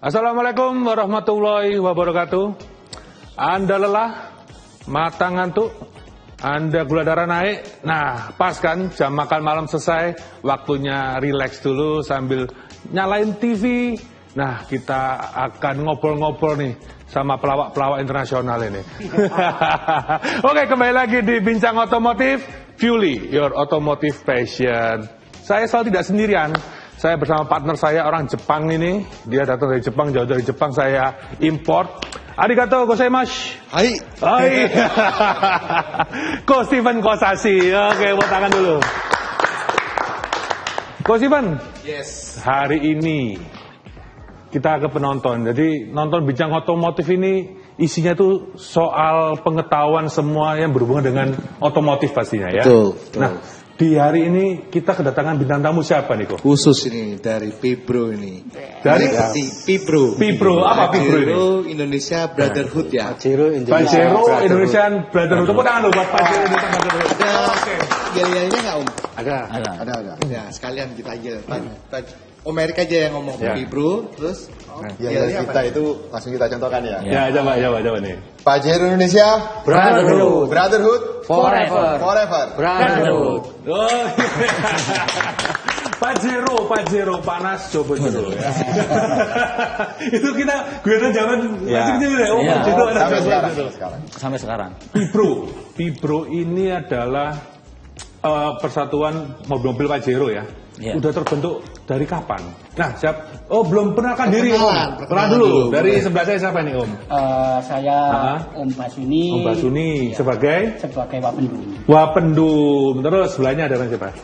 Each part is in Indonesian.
Assalamualaikum warahmatullahi wabarakatuh. Anda lelah, mata ngantuk, Anda gula darah naik. Nah, pas kan jam makan malam selesai, waktunya rileks dulu sambil nyalain TV. Nah, kita akan ngobrol-ngobrol nih sama pelawak-pelawak internasional ini. Oke, kembali lagi di Bincang Otomotif, Fuely, your automotive passion. Saya selalu tidak sendirian. Saya bersama partner saya, orang Jepang ini. Dia datang dari Jepang, jauh dari Jepang, saya import. Arigatou gozaimasu. Hai. Hai. Ko Steven Kosashi. Oke, buat tangan dulu. Ko Steven. Yes. Hari ini kita ke penonton. Jadi nonton Bincang Otomotif ini isinya tuh soal pengetahuan semua yang berhubungan dengan otomotif pastinya ya. Betul. Nah, di hari ini kita kedatangan bintang tamu siapa nih, Ko? Khusus ini dari Pibro ini. Dari Pibro. Pibro, apa Pibro ini? Pajero Indonesia Brotherhood ya. Pajero Indonesian Brotherhood. Tepuk tangan loh buat Pajero Indonesian Brotherhood. Ada yel-yelnya nggak Om? Ada. Ya sekalian kita yel. Om Erik aja yang ngomong Pibro, terus Yang kita itu langsung kita contohkan ya. Ya, coba nih. Pajero Indonesia Brotherhood. Brotherhood Forever. Brotherhood. Oh, Pajero panas coba dulu ya. Itu kita gue zaman masih kecil ya. Iya. Itu ada Sekarang. Sampai sekarang. Pibro ini adalah persatuan mobil-mobil Pajero ya. Iya. Udah terbentuk dari kapan? Nah, siap. Oh, belum perkenalkan diri, Om. Perkenalan Kenalan dulu. dulu. Dari sebelah saya siapa nih, Om? Saya Ah. Om Basuni. Om Basuni sebagai Wapendum. Wapendum. Terus sebelahnya ada siapa?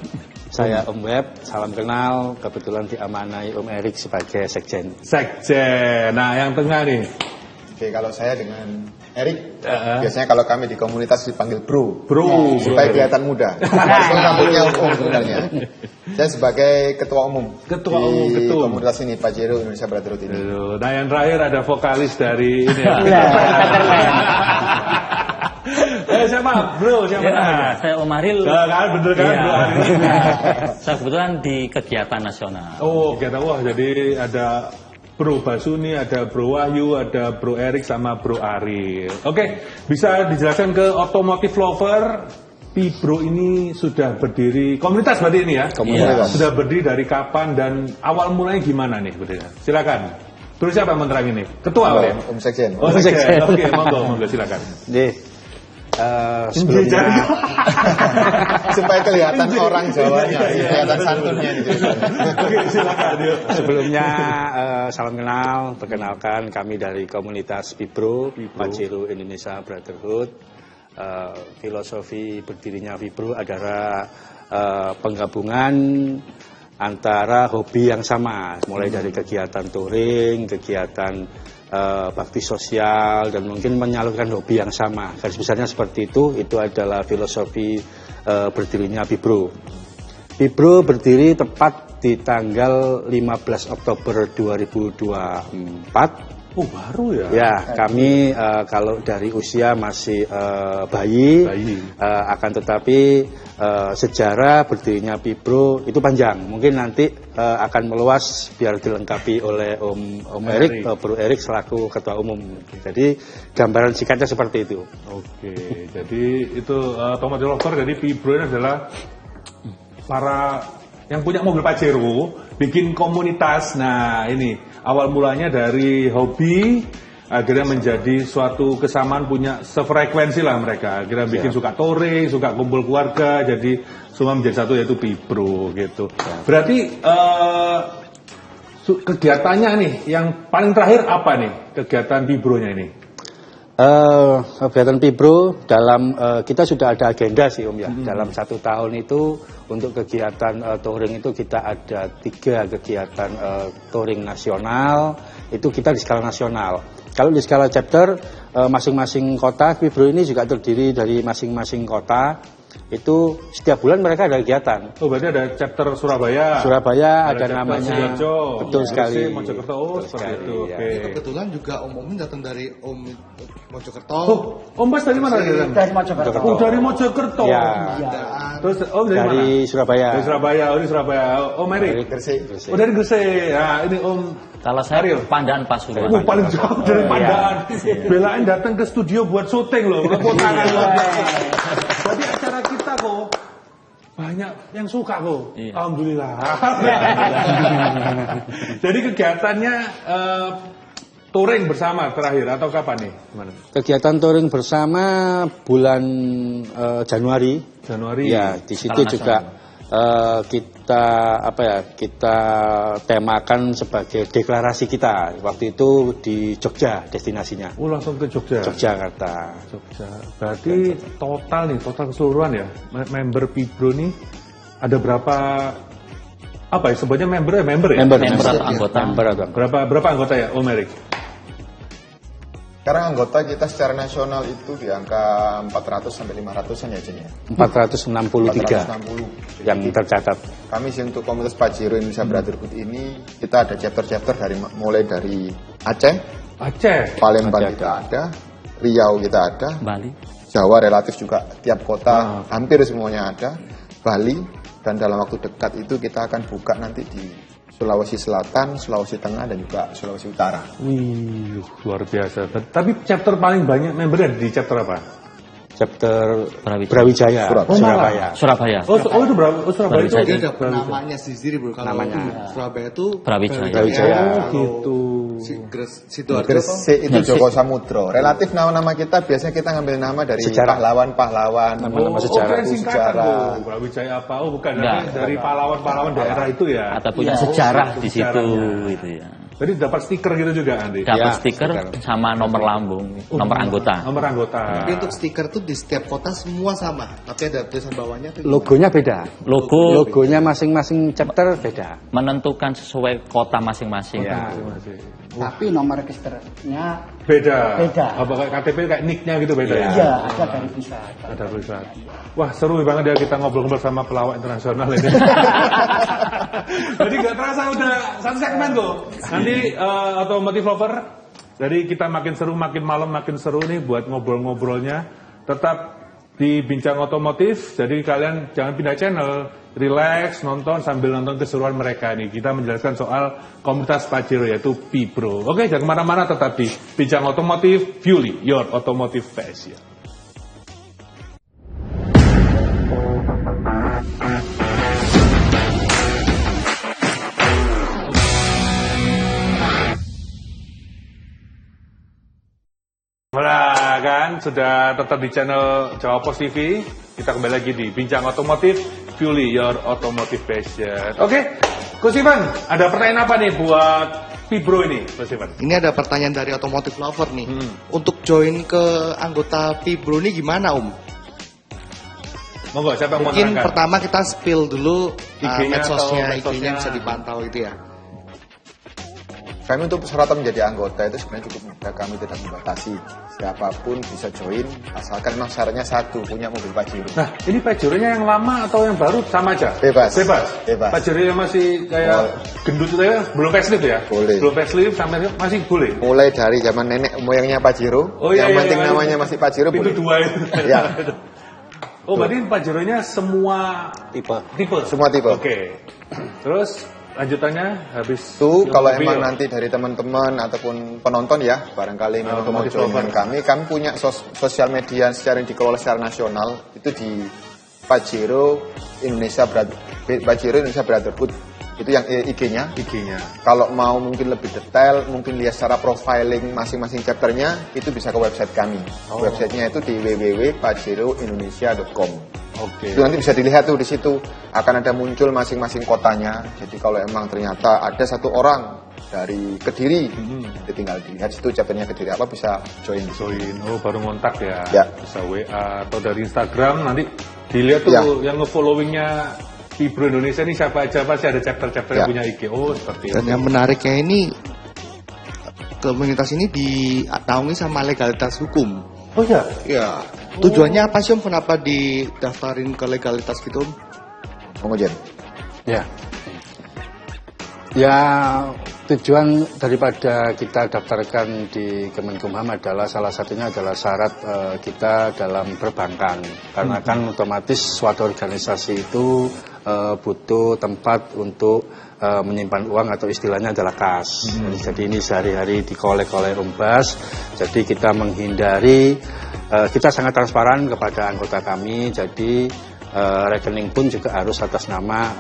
Saya Om Web, salam kenal. Kebetulan diamanai Om Erik sebagai sekjen. Sekjen. Nah, yang tengah nih. Oke, kalau saya dengan Erik, biasanya kalau kami di komunitas dipanggil Bro. Bro. Supaya kelihatan muda. Walaupun rambutnya umum sebenarnya. Saya sebagai ketua umum. Ketua umum, di ketum. komunitas ini, Pajero Indonesia Brotherhood ini. Nah, yang terakhir ada vokalis dari ini ya. Siapa? Bro, siapa namanya? Saya Om Aril. Kan, bener kan? Iya. Bro Aril. Saya kebetulan di kegiatan nasional. Oh, kita wah jadi ada Bro Basuni, ada Bro Wahyu, ada Bro Erik sama Bro Aril. Oke, bisa dijelaskan ke otomotif lover? Pibro ini sudah berdiri, komunitas berarti ini ya? Komunitas. Sudah berdiri dari kapan dan awal mulanya gimana nih? Silakan. Bro siapa yang menerang ini? Ketua apa ya? Om Sekjen. Oh, sekjen. Oke, monggo silakan. Sebelumnya Supaya kelihatan orang Jawanya, kelihatan santunnya gitu. Oke, silakan. Yuk. Sebelumnya salam kenal, perkenalkan kami dari komunitas Pibro, Pajero Indonesia Brotherhood. Filosofi berdirinya Pibro adalah penggabungan antara hobi yang sama, mulai dari kegiatan touring, kegiatan bakti sosial, dan mungkin menyalurkan hobi yang sama. Garis besarnya seperti itu adalah filosofi berdirinya Pibro. Pibro berdiri tepat di tanggal 15 Oktober 2024. Oh, baru ya? Ya, kami kalau dari usia masih bayi. Akan tetapi sejarah berdirinya Pibro itu panjang. Mungkin nanti akan meluas biar dilengkapi oleh Om Erik, Bro Erik selaku ketua umum. Jadi gambaran singkatnya seperti itu. Oke, jadi itu otomotif lover. Jadi Pibro ini adalah para yang punya mobil Pajero bikin komunitas. Nah, ini awal mulanya dari hobi, akhirnya menjadi suatu kesamaan, punya sefrekuensi lah mereka. Akhirnya bikin suka touring, suka kumpul keluarga, jadi semua menjadi satu yaitu Pibro gitu. Berarti kegiatannya nih, yang paling terakhir apa nih kegiatan Pibronya ini? Kegiatan Pibro dalam kita sudah ada agenda sih Om ya. Dalam 1 tahun itu untuk kegiatan touring itu kita ada 3 kegiatan touring nasional. Itu kita di skala nasional. Kalau di skala chapter masing-masing kota, Pibro ini juga terdiri dari masing-masing kota. itu setiap bulan mereka ada kegiatan. Oh, berarti ada chapter Surabaya. Surabaya ada chapter namanya. Sidoarjo, Betul sekali. Gresik, Mojokerto. Oh, Betul seperti sekali, itu. ya. Oke. Kebetulan juga Om datang dari Om Mojokerto. Oh, Om Bas dari mana? Dari Mojokerto. Oh, dari Mojokerto. Ya. Iya. Terus Om dari mana? Dari Surabaya. Dari Surabaya. Oh, di Surabaya. Om Mary. Gresik. Oh, dari Gresik. Nah, ini Om Kalau saya Ariel. Pandaan Pasuruan. paling jauh dari Pandaan. Belain datang ke studio buat syuting loh. Tepuk tangan loh. Jadi acara kita kok banyak yang suka kok. Iya. Alhamdulillah. Jadi kegiatannya touring bersama terakhir atau kapan nih? Gimana? Kegiatan touring bersama bulan Januari. Januari. Ya, di situ Skala juga kita temakan sebagai deklarasi kita. Waktu itu di Jogja destinasinya. Oh, langsung ke Jogja. Yogyakarta. Jogja. Berarti total keseluruhan ya member Pibro nih ada berapa? Apa ya sebutnya member ya? Member atau anggota. Member atau anggota. Berapa anggota ya, Om Erik? Sekarang anggota kita secara nasional itu di angka 400 sampai 500-an ya, Jen ya. 463 460. yang tercatat. Kami sih untuk komunitas Pajero Indonesia Brotherhood ini kita ada chapter-chapter mulai dari Aceh, Aceh. Palembang Aceh kita ada, Riau kita ada, Bali. Jawa relatif juga tiap kota hampir semuanya ada, Bali, dan dalam waktu dekat itu kita akan buka nanti di Sulawesi Selatan, Sulawesi Tengah, dan juga Sulawesi Utara. Wih, luar biasa. Tapi chapter paling banyak membernya di chapter apa? Chapter Brawijaya. Brawijaya, Surabaya. Surabaya. Oh, itu Surabaya itu. Brawijaya. Dia ada namanya sendiri bro. Kalau Namanya. Surabaya itu Brawijaya. Brawijaya. Oh, gitu. Sidoarjo Gresik itu Joko Samudro. Relatif nama-nama kita biasanya kita ngambil nama dari Sejarah. pahlawan-pahlawan. Nama-nama Oh, sejarah. keren singkatan sejarah. tuh. Brawijaya apa? Oh, bukan. Enggak. Dari pahlawan-pahlawan daerah itu ya. Atau punya Oh, sejarah di situ sejarahnya. gitu ya. Jadi dapat stiker gitu juga nanti. Dapat Ya, stiker stiker. sama nomor lambung, nomor anggota. Nomor anggota. Tapi untuk stiker tuh di setiap kota semua sama. Tapi ada tulisan bawahnya tuh Logonya beda. Logo Logonya masing-masing chapter beda. menentukan sesuai kota masing-masing. Ya. Tapi nomor registernya Beda. Beda. Apa kayak KTP kayak nicknya gitu beda ya? iya ada dari pusat. Ada pusat. Wah seru banget ya kita ngobrol-ngobrol sama pelawak internasional ini. Jadi nggak terasa udah satu segmen kok. Nanti Automotive Lover. Jadi kita makin seru, makin malam makin seru nih buat ngobrol-ngobrolnya. Tetap di Bincang Otomotif. Jadi kalian jangan pindah channel. Relax, nonton sambil nonton keseruan mereka nih. Kita menjelaskan soal komunitas Pajero yaitu Pibro. Oke, jangan kemana-mana, tetap di Bincang Otomotif, Fueling Your Automotive Passion. Nah kan, sudah tetap di channel Jawa Pos TV. Kita kembali lagi di Bincang Otomotif, Fueling Your Automotive Passion. Oke, Coach Ivan, ada pertanyaan apa nih buat Pibro ini, Coach Ivan? Ini ada pertanyaan dari Automotive Lover nih. Untuk join ke anggota Pibro ini gimana Om? Monggo, siapa yang mau Mungkin menerangkan? pertama kita spill dulu IG-nya medsosnya, atau IG-nya medsosnya. bisa dipantau itu ya. Kami untuk persyaratan menjadi anggota itu sebenarnya cukup mudah, kami tidak membatasi. Siapapun bisa join, asalkan memang syaratnya satu, punya mobil Pajero. Nah, ini Pajero-nya yang lama atau yang baru sama aja? Bebas. Bebas. Bebas. Pajero yang masih kayak Boleh. gendut itu ya, belum facelift ya? Boleh. Belum facelift sampai masih boleh. Mulai dari zaman nenek moyangnya Pajero, Oh, iya, yang iya, penting iya. namanya masih Pajero Itu boleh. dua itu. Ya. Oh, berarti Pajero-nya semua Tipe. tipe? Semua tipe. Oke. Terus lanjutannya habis Itu kalau mobil. emang nanti dari teman-teman ataupun penonton ya, barangkali memang mau Automotive join Lover. dengan kami punya sosial media secara yang dikelola secara nasional, itu di Pajero Indonesia Brotherhood. Itu yang IG-nya. IG-nya. Kalau mau mungkin lebih detail, mungkin lihat secara profiling masing-masing chapternya, itu bisa ke website kami. Websitenya itu di www.pajeroindonesia.com. Oke. Itu nanti bisa dilihat tuh di situ akan ada muncul masing-masing kotanya. Jadi kalau emang ternyata ada satu orang dari Kediri, nanti tinggal dilihat situ chapternya Kediri apa bisa join di situ. Join, oh baru ngontak ya. Ya. Bisa WA atau dari Instagram nanti dilihat tuh Ya. yang nge-followingnya Pibro Indonesia ini siapa aja, pasti ada chapter-chapter yang Ya. punya IG. Oh seperti Dan itu. yang menariknya ini komunitas ini dinaungi sama legalitas hukum. Oh ya? Ya. Tujuannya apa sih Om? Kenapa didaftarin ke legalitas gitu Om? Pengujian. Ya. Ya, tujuan daripada kita daftarkan di Kemenkumham adalah salah satunya adalah syarat kita dalam perbankan. Karena kan otomatis suatu organisasi itu butuh tempat untuk menyimpan uang atau istilahnya adalah kas. Jadi ini sehari-hari dikolek oleh Umbas. Jadi kita menghindari, kita sangat transparan kepada anggota kami. Jadi rekening pun juga harus atas nama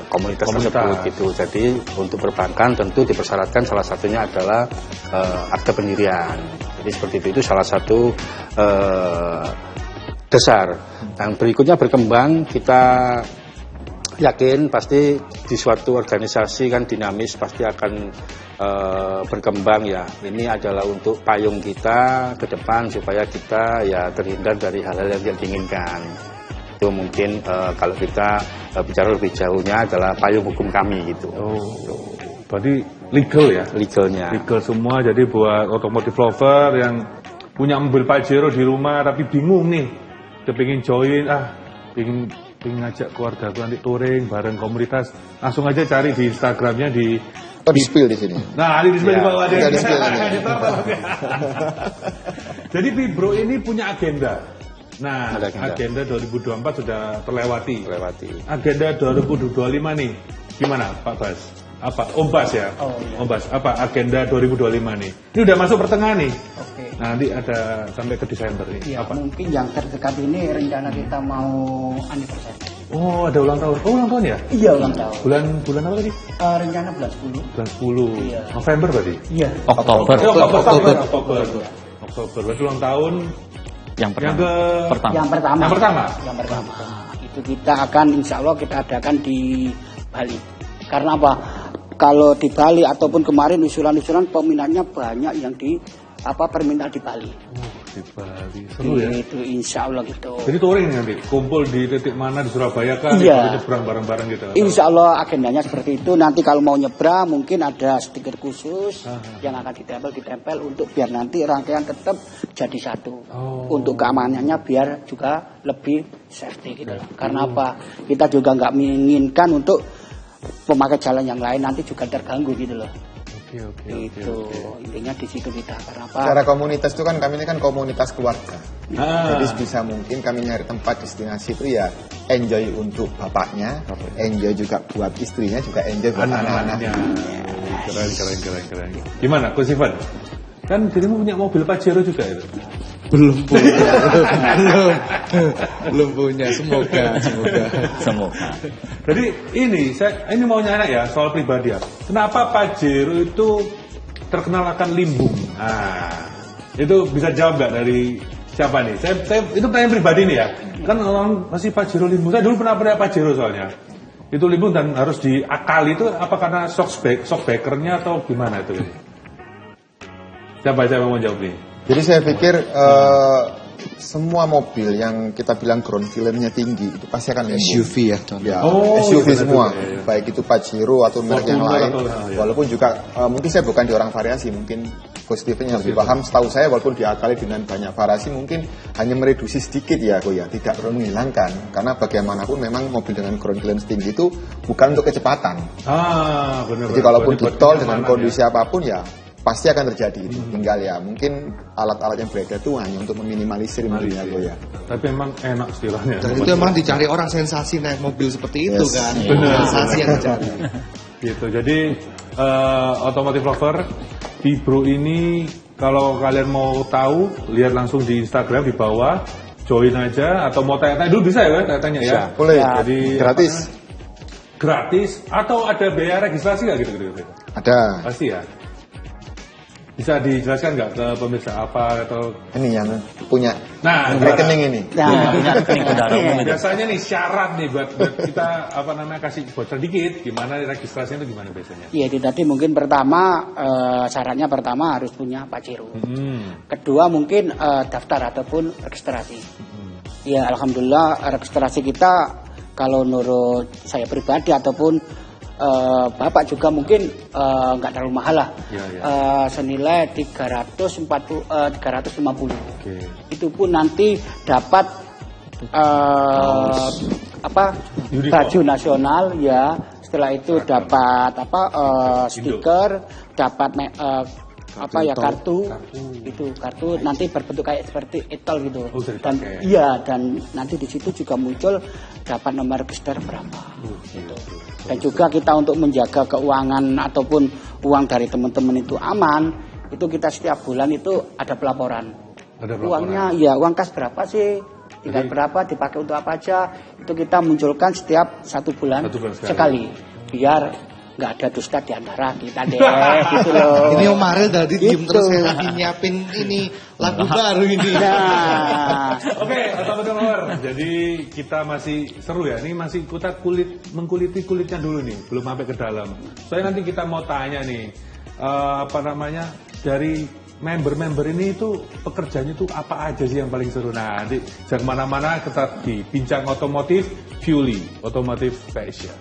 komunitas tersebut gitu. Jadi untuk perbankan tentu dipersyaratkan salah satunya adalah akte pendirian. Jadi seperti itu salah satu dasar. Yang berikutnya berkembang, kita yakin pasti di suatu organisasi kan dinamis, pasti akan berkembang ya. Ini adalah untuk payung kita ke depan supaya kita ya terhindar dari hal-hal yang tidak diinginkan. Itu mungkin kalau kita bicara lebih jauhnya adalah payung hukum kami gitu. Oh, berarti legal ya? Legalnya. Legal semua, jadi buat otomotif lover yang punya mobil Pajero di rumah tapi bingung nih, kepingin join, pengen ngajak keluarga nanti touring bareng komunitas, langsung aja cari di Instagramnya di spill di sini. Nah, di display di bawah ada. di spill ini. Jadi Fibro ini punya agenda. Nah, Ada agenda 2024 sudah terlewati. Agenda 2025 nih, gimana Pak Bas? Apa? Om Bas ya? Oh, iya. Om Bas, apa agenda 2025 nih? Ini udah masuk pertengahan nih. Oke. Nah, nanti ada sampai ke Desember nih. Ya, Apa? mungkin yang terdekat ini rencana kita mau anniversary. Oh, ada ulang tahun. Oh, ulang tahun ya? Iya, ulang tahun. Bulan apa tadi? Rencana bulan 10. Bulan 10. Iya. November berarti? Iya. Oktober Oktober. Berarti ulang tahun yang yang pertama. Yang pertama. Yang pertama? Yang pertama. Itu kita akan, insya Allah kita adakan di Bali. Karena apa? Kalau di Bali ataupun kemarin usulan-usulan peminatnya banyak yang di permintaan di Bali. Di Bali. Seru ya? Itu insya Allah gitu. Jadi touring nanti, kumpul di titik mana di Surabaya kan, Iya. nyebrang bareng-bareng gitu. Insya Allah agendanya seperti itu. Nanti kalau mau nyebrang mungkin ada stiker khusus yang akan ditempel untuk biar nanti rangkaian tetap jadi satu. Untuk keamanannya biar juga lebih safety gitu. Karena apa? Kita juga nggak menginginkan untuk pemakai jalan yang lain nanti juga terganggu gitu loh. Oke. Intinya di situ kita. Karena apa? Secara komunitas itu kan kami ini kan komunitas keluarga. Ah. Jadi sebisa mungkin kami nyari tempat destinasi itu ya enjoy untuk bapaknya, enjoy juga buat istrinya, juga enjoy buat anak-anaknya. Keren. Gimana, Coach Ivan? Kan dirimu punya mobil Pajero juga itu? Belum punya. Semoga. Jadi ini mau nanya ya soal pribadi ya. Kenapa Pajero itu terkenal akan limbung? Nah, itu bisa jawab nggak dari siapa nih? Saya itu pertanyaan pribadi nih ya. Kan orang masih Pajero limbung. Saya dulu pernah Pajero soalnya. Itu limbung dan harus diakali itu apa karena shockbreakernya atau gimana itu? Siapa mau jawab nih? Jadi saya pikir semua mobil yang kita bilang ground clearance-nya tinggi itu pasti akan SUV ya, Ya, Oh, SUV iya, semua, betul, iya. baik itu Pajero atau merek yang Fortuner lain. atau- Walaupun juga mungkin saya bukan di orang variasi, mungkin positifnya yang lebih paham. Setahu saya walaupun diakali dengan banyak variasi mungkin hanya mereduksi sedikit ya, tidak perlu menghilangkan. Karena bagaimanapun memang mobil dengan ground clearance tinggi itu bukan untuk kecepatan. Benar. Jadi kalaupun di Buat tol dengan kenyamanan kondisi ya. apapun ya pasti akan terjadi itu. Tinggal ya mungkin alat-alat yang beredar itu hanya untuk meminimalisir mungkin ya. Tapi emang enak istilahnya. Dan itu emang dicari orang sensasi naik mobil seperti itu Yes. kan. Benar. Sensasi yang dicari. Gitu. Jadi otomotif lover Fibro ini kalau kalian mau tahu lihat langsung di Instagram di bawah, join aja atau mau tanya-tanya dulu bisa ya, tanya ya. Boleh. Jadi Gratis. gratis atau ada biaya registrasi nggak gitu? Ada. Pasti ya. Bisa dijelaskan nggak ke pemirsa apa atau Ini yang punya nah rekening ini. Punya rekening kendaraan umum itu. biasanya nih syarat nih buat kita kasih bocor dikit gimana registrasinya itu gimana biasanya? Iya, itu tadi mungkin pertama syaratnya pertama harus punya Pajero. Kedua mungkin daftar ataupun registrasi. Ya alhamdulillah registrasi kita kalau menurut saya pribadi ataupun Bapak juga mungkin nggak terlalu mahal lah. Ya, ya. Senilai 350. Oke. Itu pun nanti dapat Uniform. baju nasional ya. Setelah itu dapat stiker, dapat kartu. Itu kartu nanti berbentuk kayak seperti etol gitu. Oh, bisa Dan dipakai. iya, dan nanti di situ juga muncul dapat nomor register berapa. Gitu. Dan juga kita untuk menjaga keuangan ataupun uang dari teman-teman itu aman, itu kita setiap bulan itu ada pelaporan. Ada pelaporan. Uangnya ya uang kas berapa sih? Tinggal berapa, dipakai untuk apa aja, itu kita munculkan setiap 1 bulan, sekali. Biar nggak ada dusta di antara kita deh, gitu loh. Ini Om Ariel dari diem Gitu. terus saya lagi nyiapin ini lagu baru ini. Nah, Oke, teman-teman. Jadi kita masih seru ya. Ini masih kita mengkuliti kulitnya dulu nih, belum sampai ke dalam. Soalnya nanti kita mau tanya nih, dari member-member ini itu pekerjaannya itu apa aja sih yang paling seru? Nah, nanti jangan kemana-mana, tetap di Bincang Otomotif Fuely, Otomotif Fashion.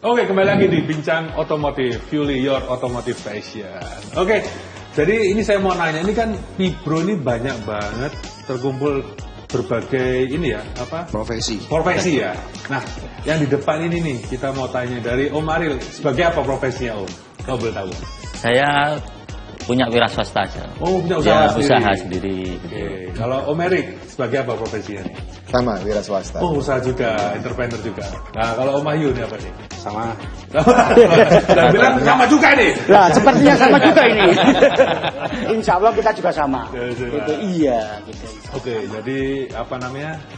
Oke, kembali lagi di Bincang Otomotif Fuely, Your Automotive Fashion. Oke, jadi ini saya mau nanya, ini kan Fibro ini banyak banget terkumpul berbagai ini ya, profesi ya. Nah, yang di depan ini nih, kita mau tanya dari Om Ariel, sebagai apa profesinya Om? Kau boleh tahu? Saya punya wira swasta aja. Oh, punya Ya, usaha usaha sendiri. sendiri. Oke, kalau Om Erik, sebagai apa profesinya nih? Sama, wira swasta. Oh, usaha juga, entrepreneur juga. Nah, kalau Om Ayu ini apa nih? Sama. Dan bilang sama juga nih. Nah, sepertinya sama juga ini. Insya Allah kita juga sama. Ya, sudah. Gitu, iya, gitu. Oke, jadi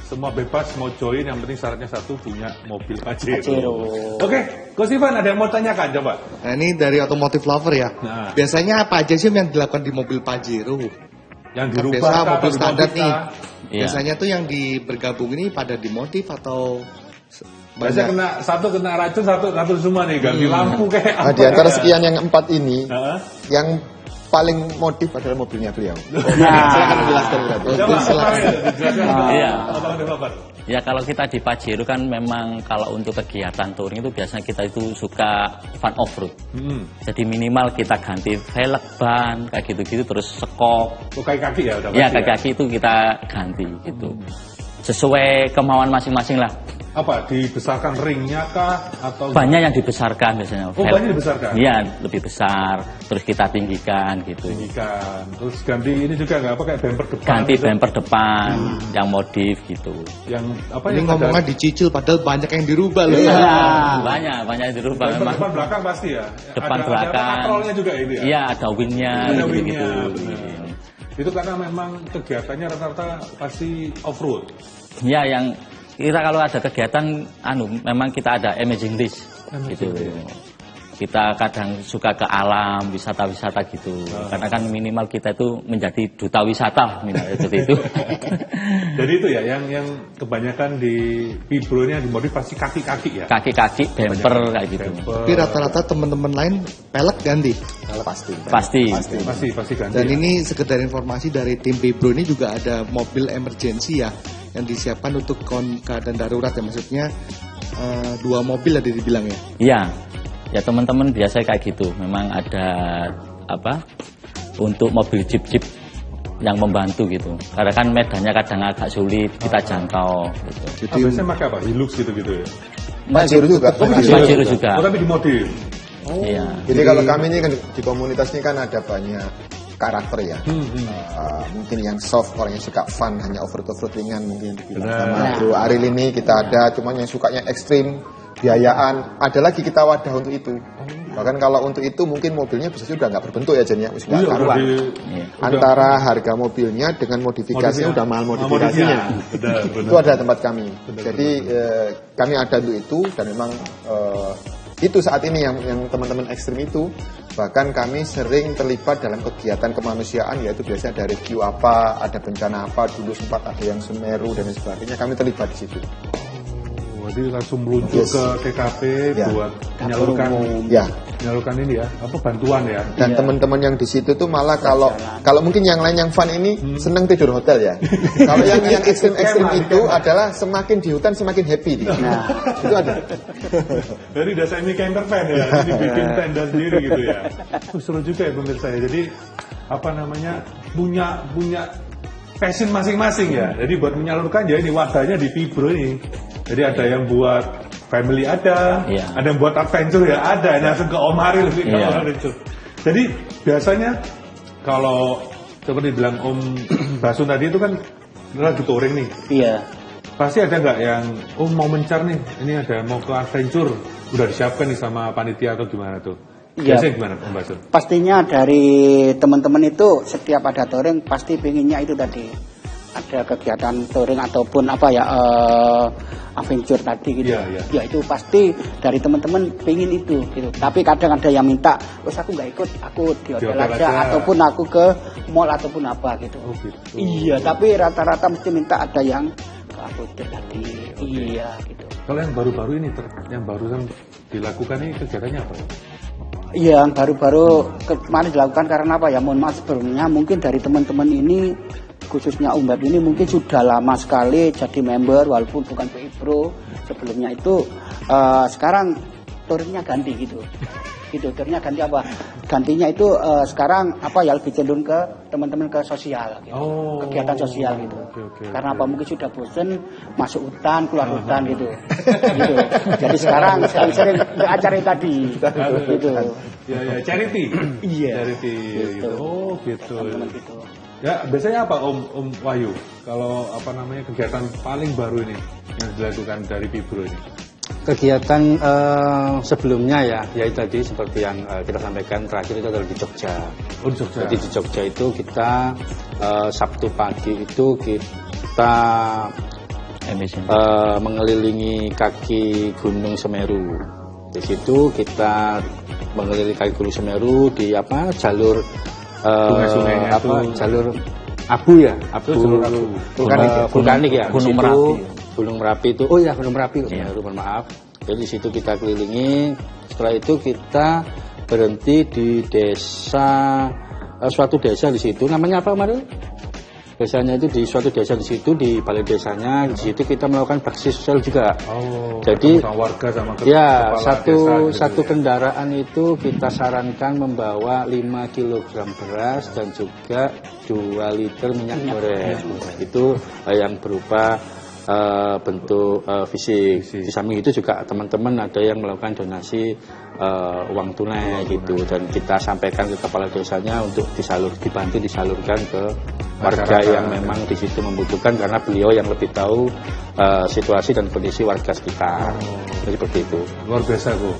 semua bebas mau join, yang penting syaratnya satu, punya mobil Pajero. Pajero. Oke, Coach Ivan ada yang mau tanyakan coba? Nah ini dari otomotif lover ya. Nah. Biasanya apa aja sih yang dilakukan di mobil Pajero? Yang Kan dirubah biasa kah, mobil atau standar dimodif nih. kah? Iya. Biasanya tuh yang bergabung ini pada dimodif atau Biasanya kena racun, satu semua nih, ganti lampu kayak Nah, apa di antara ya? sekian yang 4 ini, Heeh. yang paling modif adalah mobilnya beliau. Nah. Saya akan menjelaskan berarti. Coba, Silakan. dijelaskan. Iya. Otomotif lover. Ya kalau kita di Pajero kan memang kalau untuk kegiatan touring itu biasanya kita itu suka fun off-road. Jadi minimal kita ganti velg, ban, kayak gitu-gitu, terus sekop. Oh, kaki-kaki ya udah Ya pasti kaki-kaki itu kita ganti gitu. Sesuai kemauan masing-masing lah. Apa, dibesarkan ringnya kah? Atau Banyak yang dibesarkan biasanya. Oh, banyak dibesarkan? Iya, lebih besar. Terus kita tinggikan gitu. tinggikan. Terus ganti ini juga nggak apa, kayak bumper depan. Ganti gitu. bumper depan, yang modif gitu. Yang apa ini yang ngomongnya ada dicicil padahal banyak yang dirubah loh. Iya. Banyak yang dirubah bumper memang. depan belakang pasti ya. Depan ada belakang. katrolnya juga ini ya. Iya, ada wingnya Ada gitu. wingnya, benar. Itu karena memang kegiatannya rata-rata pasti off-road. Ya, yang kita kalau ada kegiatan, memang kita ada imaging list, gitu. Kita kadang suka ke alam, wisata-wisata gitu. Karena kan minimal kita itu menjadi duta wisata, minimal seperti itu. Jadi itu ya, yang kebanyakan di Fibro ini yang dimodif pasti kaki-kaki ya. Kaki-kaki, bumper kayak gitu. Tapi rata-rata teman-teman lain pelek ganti. Pasti. Pasti ganti. Dan ini sekedar informasi dari tim Fibro ini juga ada mobil emergency ya yang disiapkan untuk keadaan darurat ya, maksudnya 2 mobil ada dibilang ya. Iya, ya teman-teman biasa kayak gitu. Memang ada untuk mobil jeep yang membantu gitu. Karena kan medannya kadang agak sulit kita jangkau. Gitu. Jadi biasanya pakai apa? Hilux gitu-gitu ya. Pajero juga. Pajero juga. Oh, tapi dimodif. Iya. Jadi kalau kami ini kan di komunitas ini kan ada banyak karakter ya. Mungkin yang soft, orang yang suka fun, hanya off-road ringan mungkin dibilang sama Bro Ariel ini kita ada, cuman yang sukanya ekstrim, biayaan, ada lagi kita wadah untuk itu. Bahkan kalau untuk itu mungkin mobilnya bisa sudah nggak berbentuk ya Jen ya, sudah karuan. Antara harga mobilnya dengan modifikasinya udah mahal modifikasinya. Benar. Itu ada tempat kami. Jadi kami ada untuk itu dan memang itu saat ini yang teman-teman ekstrim itu, bahkan kami sering terlibat dalam kegiatan kemanusiaan, yaitu biasanya ada rescue apa, ada bencana apa, dulu sempat ada yang Semeru dan sebagainya, kami terlibat di situ. Jadi langsung meluncur ke TKP buat menyalurkan. Ya, menyalurkan ini ya, apa bantuan ya. Dan teman-teman yang di situ tuh malah kalau mungkin yang lain yang fun ini seneng tidur hotel ya. Kalau yang ekstrim itu adalah semakin di hutan semakin happy dia. Nah, itu ada. Jadi udah semi camper fan ya, jadi bikin tenda sendiri gitu ya. Seru juga ya pemirsa ya. Jadi apa namanya punya passion masing-masing ya. Jadi buat menyalurkan ya ini wadahnya di Fibro ini. Jadi ada yang buat family ada yang buat adventure ya ada. Langsung ke Om Hari lebih ke adventure. Jadi biasanya kalau seperti bilang Om Basun tadi itu kan lagi touring nih. Iya. Pasti ada nggak yang mau mencar nih, ini ada mau ke adventure, udah disiapkan nih sama panitia atau gimana tuh? Biasanya gimana Om Basun? Pastinya dari teman-teman itu setiap ada touring pasti pengennya itu tadi ada kegiatan touring ataupun apa ya adventure tadi gitu. Ya itu pasti dari teman-teman pengen itu gitu. Tapi kadang ada yang minta, terus aku nggak ikut, aku di hotel aja ataupun aku ke mall ataupun apa gitu. Oh, gitu. Iya, tapi rata-rata mesti minta ada yang ke hotel tadi. Iya gitu. Kalau yang baru-baru ini, yang barusan dilakukan ini kegiatannya apa? Yang baru-baru kemarin dilakukan karena apa ya? Mohon maaf sebelumnya mungkin dari teman-teman ini khususnya Umbab ini mungkin sudah lama sekali jadi member walaupun bukan PI Pro. Sebelumnya itu sekarang touringnya ganti gitu. Gitu, touringnya ganti apa? Gantinya itu sekarang apa ya lebih cenderung ke teman-teman ke sosial gitu. Kegiatan sosial gitu. Karena apa mungkin sudah bosen masuk hutan, keluar hutan gitu. Gitu. Jadi sekarang sering ke acara tadi. Gitu. Ya, charity. Iya. Charity gitu. Oh, gitu. Teman-teman gitu. Ya, biasanya apa Om Wahyu? Kalau apa namanya kegiatan paling baru ini yang dilakukan dari Fibro ini? Kegiatan sebelumnya ya itu tadi seperti yang kita sampaikan terakhir itu adalah di Jogja. Oh, di Jogja. Jadi di Jogja itu kita Sabtu pagi itu kita mengelilingi kaki Gunung Semeru. Di situ kita mengelilingi kaki Gunung Semeru di apa jalur sungai-sungainya jalur abu ya, vulkanik ya, Gunung Merapi. Gunung Merapi itu, oh ya Gunung Merapi, mohon maaf. Jadi di situ kita kelilingi. Setelah itu kita berhenti di desa, suatu desa di situ. Namanya apa kemarin? Desanya itu di suatu desa di situ, di balai desanya. Di situ kita melakukan bakti sosial juga. Oh, jadi sama warga sama ya satu kendaraan itu kita sarankan membawa 5 kg beras dan juga 2 liter minyak goreng. Itu yang berupa bentuk fisik. Di samping itu juga teman-teman ada yang melakukan donasi uang tunai gitu, dan kita sampaikan ke kepala desanya untuk dibantu disalurkan ke warga yang memang di situ membutuhkan, karena beliau yang lebih tahu situasi dan kondisi warga sekitar. Jadi seperti itu. Luar biasa Bu.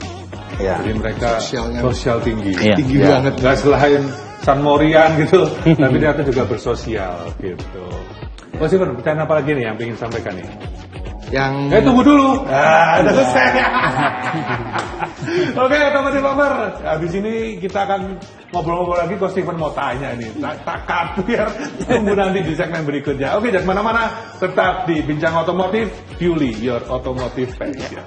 Ya. Jadi mereka sosial tinggi, tinggi banget. Nggak selain San Morian gitu, tapi ternyata juga bersosial gitu. Mas Ivan, pertanyaan apa lagi nih yang ingin sampaikan nih? Yang tunggu dulu. Udah selesai. Oke, teman-teman lover. Habis ini kita akan ngobrol-ngobrol lagi. Coach Steven mau tanya nih. Tak biar tunggu nanti di segmen berikutnya. Oke, jangan kemana-mana. Tetap di Bincang Otomotif, Fueling Your Automotive Passion.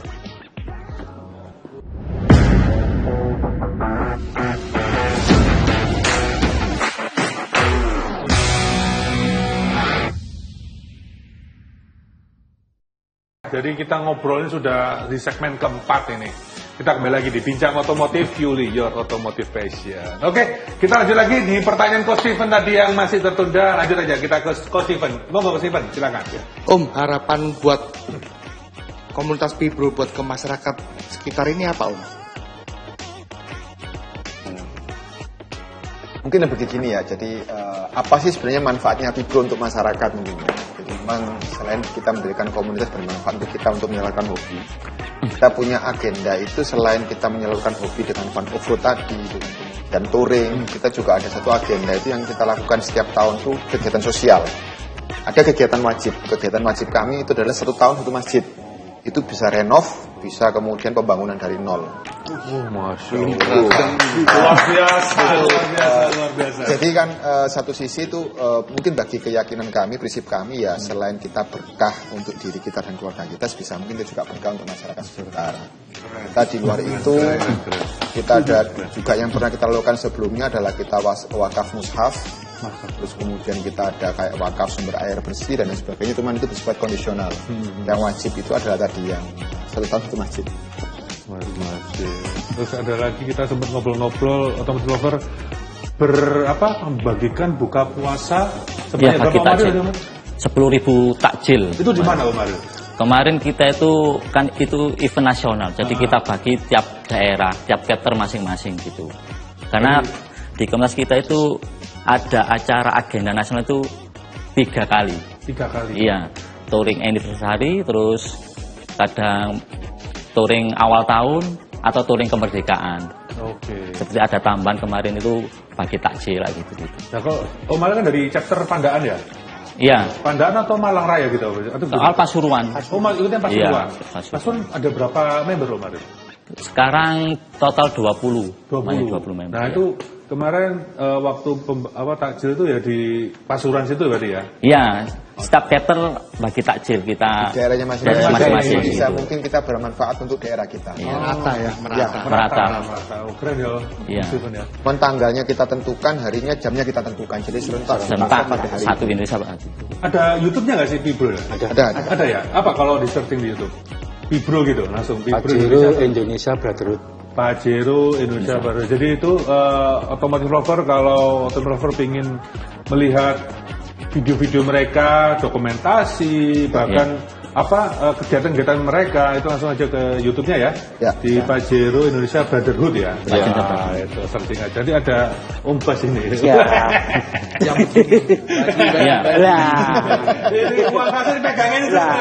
Jadi kita ngobrolnya sudah di segmen keempat ini. Kita kembali lagi di Bincang Otomotif, Fueling Your Automotive Passion. Oke, kita lanjut lagi di pertanyaan Coach Steven tadi yang masih tertunda. Lanjut aja kita ke Coach Steven. Monggo Coach Steven, silakan. Om, harapan buat komunitas Fibro buat ke masyarakat sekitar ini apa Om? Mungkin begini ya, jadi apa sih sebenarnya manfaatnya Fibro untuk masyarakat mungkin ya? Jadi memang selain kita mendirikan komunitas bermanfaat untuk kita untuk menyalurkan hobi, kita punya agenda itu selain kita menyalurkan hobi dengan fun off-road tadi dan touring, kita juga ada satu agenda itu yang kita lakukan setiap tahun tuh kegiatan sosial. Ada kegiatan wajib kami itu adalah 1 tahun 1 masjid. Itu bisa renov, bisa kemudian pembangunan dari nol. Masya Allah. Luar biasa, luar biasa. Jadi kan satu sisi itu mungkin bagi keyakinan kami, prinsip kami ya, selain kita berkah untuk diri kita dan keluarga kita, sebisa mungkin itu juga berkah untuk masyarakat sekitar. Kita di luar itu, kita ada juga yang pernah kita lakukan sebelumnya adalah kita wakaf mushaf, terus kemudian kita ada kayak wakaf sumber air bersih dan lain sebagainya, cuman itu bersifat kondisional. Yang wajib itu adalah tadi yang 1 tahun itu masjid. Masjid. Terus ada lagi kita sempat ngobrol-ngobrol Automotive Lover membagikan buka puasa Ya, sebanyak bagi berapa takjil. kemarin? 10.000 takjil. Itu di mana kemarin? Kemarin kita itu kan itu event nasional, jadi kita bagi tiap daerah, tiap chapter masing-masing gitu. Karena di Komnas kita itu ada acara agenda nasional itu 3 kali. 3 kali. Iya, touring anniversary, terus kadang touring awal tahun atau touring kemerdekaan. Oke. Seperti ada tambahan kemarin itu bagi takjil lah gitu. Nah kalau kemarin kan dari chapter Pandaan ya? Iya, Pandaan atau Malang Raya gitu? Atau soal Pasuruan. ikutnya Pasuruan. Iya, Pasuruan ada berapa member loh kemarin? Sekarang total 20. 20. Masih 20 member. Nah ya. itu kemarin waktu takjil itu ya di Pasuruan situ berarti ya? Iya, setiap chapter bagi takjil kita Daerahnya daerah masing-masing. bisa gitu. mungkin kita bermanfaat untuk daerah kita. Iya. Merata ya, merata. Merata. Oh, keren ya. Iya. Meskipun ya. Cuman tanggalnya kita tentukan, harinya, jamnya kita tentukan. Jadi serentak. Serentak pada hari satu itu. Indonesia Pak. Ada YouTube-nya nggak sih Pibro ya? Ada. Ada ya? Apa kalau di searching di YouTube? Pibro gitu langsung. Pibro Pajero Indonesia Brotherhood. Pajero Indonesia Baru. Jadi itu Automotive Lover, kalau Automotive Lover ingin melihat video-video mereka, dokumentasi, bahkan kegiatan-kegiatan mereka, itu langsung aja ke YouTube-nya ya. Ya. Di Pajero Indonesia Brotherhood ya. Ya. Itu searching aja. Jadi ada Bas ini. Ya. Iya. Lah. Ini uang kasar dipegangin itu. Lah.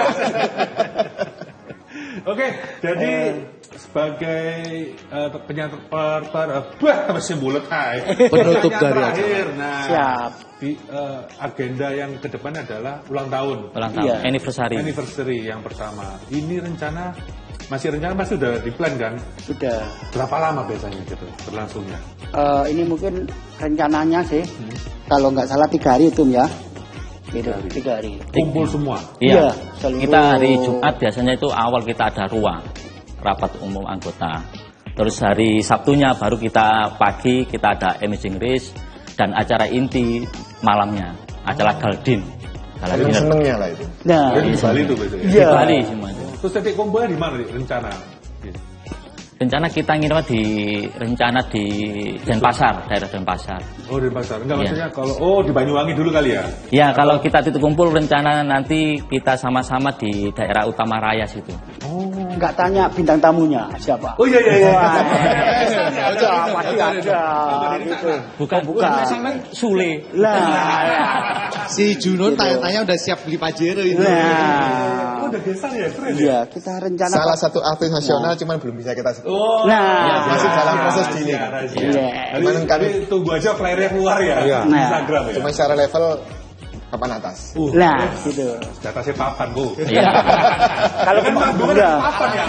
Oke, jadi sebagai masih bulat Penutup dari terakhir. Nah, Siap. di agenda yang ke depan adalah ulang tahun. Ulang tahun, Iya. anniversary. Yang pertama. Ini masih udah di plan kan? Sudah. Berapa lama biasanya gitu berlangsungnya? Ini mungkin rencananya sih, kalau nggak salah 3 hari itu ya. Gitu, 3 hari. Kumpul semua. Iya. Iya, seluruh- Kita hari Jumat biasanya itu awal kita ada ruang rapat umum anggota. Terus hari Sabtunya baru kita pagi kita ada imaging race dan acara inti malamnya adalah Galdin. Yang senengnya lah itu. Nah, Jadi di Bali itu biasanya. Di Iya. Bali semua itu. Terus titik kumpulnya di mana nih rencana? Rencana kita ngira di Denpasar, daerah Denpasar. Oh di pasar. Enggak Iya. maksudnya kalau di Banyuwangi dulu kali ya? Ya kalau kita titik kumpul rencana nanti kita sama-sama di daerah Utama Raya situ. nggak tanya bintang tamunya siapa. Oh iya. Ada, pasti ada. Gitu. Bukan Sule. Lah, Si Juno tanya-tanya udah siap beli Pajero itu. nah, Udah geser ya, keren ya? iya kita rencana. Salah satu artis nasional cuman belum bisa kita sebut. Oh, Nah, Masih dalam proses dealing. Iya. Cuman kami tunggu aja flyer-nya keluar ya di Nah. Instagram ya. cuma secara level papan atas. Nah, gitu. Di atasnya papan, Bu. Iya. Kalau Kan kemarin, manggungan di papan ya.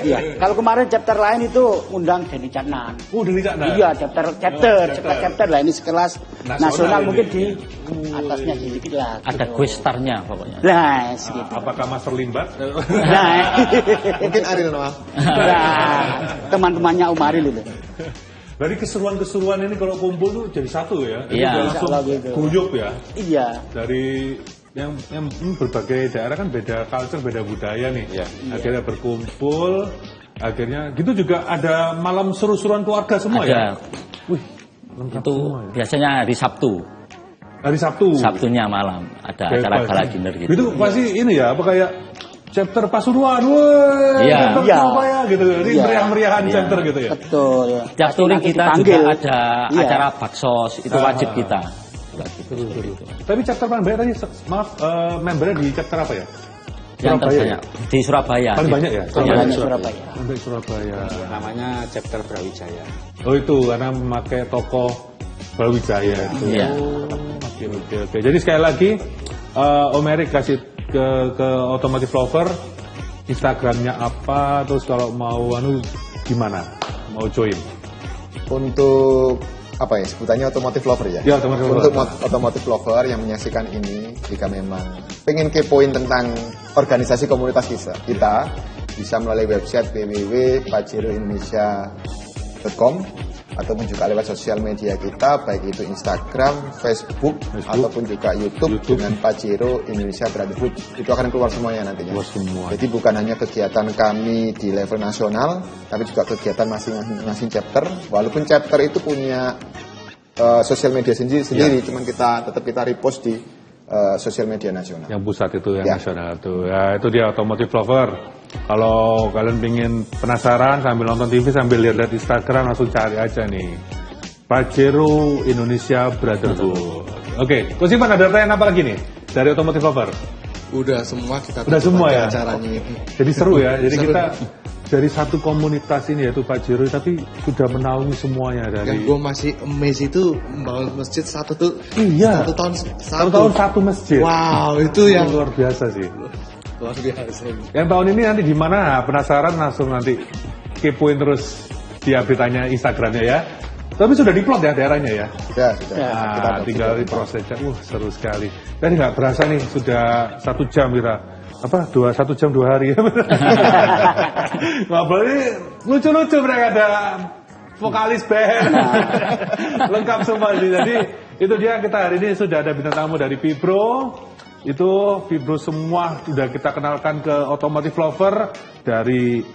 iya. Kalau kemarin chapter lain itu undang Denny Caknan. Udah tidak ada. Iya, chapter lah ini sekelas nasional ini. mungkin di atasnya sedikit lah. Ada gitu. quiz star-nya pokoknya. Nah, gitu. Apakah Master Limbat? Nah, Mungkin Ariel Noah. nah, teman-temannya Umaril itu. Dari keseruan-keseruan ini kalau kumpul tuh jadi satu ya. Jadi Iya. langsung Insya Allah gitu. guyup ya. Iya. Dari yang berbagai daerah kan beda culture, beda budaya nih. Akhirnya berkumpul, akhirnya gitu juga ada malam seru-seruan keluarga semua ya. Ada. Wih, lengkap Itu semua ya. biasanya hari Sabtu. Hari Sabtu. Sabtunya malam ada acara Bebas. gala dinner gitu. Itu pasti ini ya, apa kayak chapter Pasuruan, woi, Iya. chapter Iya. Surabaya gitu. Ini Iya. meriah-meriahan chapter gitu ya. Betul. Tiap Pasti touring nanti kita dipanggil. juga ada Iya. acara baksos, itu wajib kita. Wajib seperti itu. Tapi chapter paling banyak tadi, maaf, membernya di chapter apa ya? Yang Surabaya terbanyak di Surabaya. Paling banyak ya? Banyak Surabaya. Sampai Surabaya. Namanya chapter Brawijaya. Oh itu karena memakai tokoh Brawijaya itu. Iya. Oke. Jadi sekali lagi Om Erik kasih ke Automotive Lover Instagramnya apa, terus kalau mau gimana? Mau join? Untuk apa ya sebutannya otomotif lover ya? Ya, otomotif Untuk lover. otomotif lover yang menyaksikan ini, jika memang pengen kepoin tentang organisasi komunitas kita bisa melalui website www.pajeroindonesia.com ataupun juga lewat sosial media kita, baik itu Instagram, Facebook. Ataupun juga YouTube dengan Pajero Indonesia Brotherhood. Itu akan keluar semuanya nantinya. Jadi bukan hanya kegiatan kami di level nasional, tapi juga kegiatan masing-masing chapter. Walaupun chapter itu punya sosial media sendiri, cuman kita repost di sosial media nasional. Yang pusat itu, yang nasional itu. Ya, itu dia otomotif lover. Kalau kalian pengen penasaran sambil nonton TV sambil lihat Instagram, langsung cari aja nih Pajero Indonesia Brotherhood. Oke, Coach Ivan ada pertanyaan apa lagi nih dari otomotif lover? Udah semua kita udah semua ya acaranya ini. Jadi seru ya. Jadi kita dari satu komunitas ini yaitu Pajero, tapi sudah menaungi semuanya dari. Yang gue masih amazed itu membangun masjid satu tahun satu masjid. Wow, itu yang luar biasa sih. Luar biasa. Yang tahun ini nanti gimana? Penasaran langsung nanti kepoin terus di update-nya Instagramnya ya. Tapi sudah diplot ya daerahnya ya? Ya, sudah. Nah, tinggal di prosesnya. Seru sekali. Tadi nggak berasa nih sudah 1 jam kita. 1 jam 2 hari. Ngobrol ini lucu-lucu, mereka ada vokalis band. Lengkap semua sih. Jadi itu dia, kita hari ini sudah ada bintang tamu dari Fibro. Itu Fibro semua sudah kita kenalkan ke otomotif lover, dari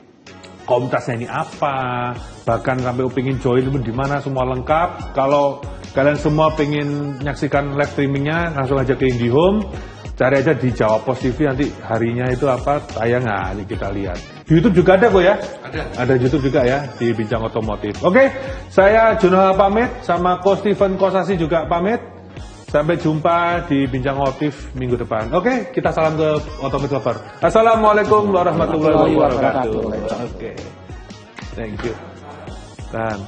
komunitasnya ini apa, bahkan sampai pengen join di mana, semua lengkap. Kalau kalian semua pengen menyaksikan live streamingnya, langsung aja ke IndiHome, cari aja di Jawa Pos TV, nanti harinya itu apa tayang, ini kita lihat. Di YouTube juga ada kok ya? Ada YouTube juga ya, di Bincang Otomotif. Oke, saya Jonah pamit, sama Coach Steven Kosasi juga pamit. Sampai jumpa di Bincang Otomotif minggu depan. Oke, kita salam ke otomotif lover. Assalamualaikum warahmatullahi wabarakatuh. Oke, thank you. Tahan.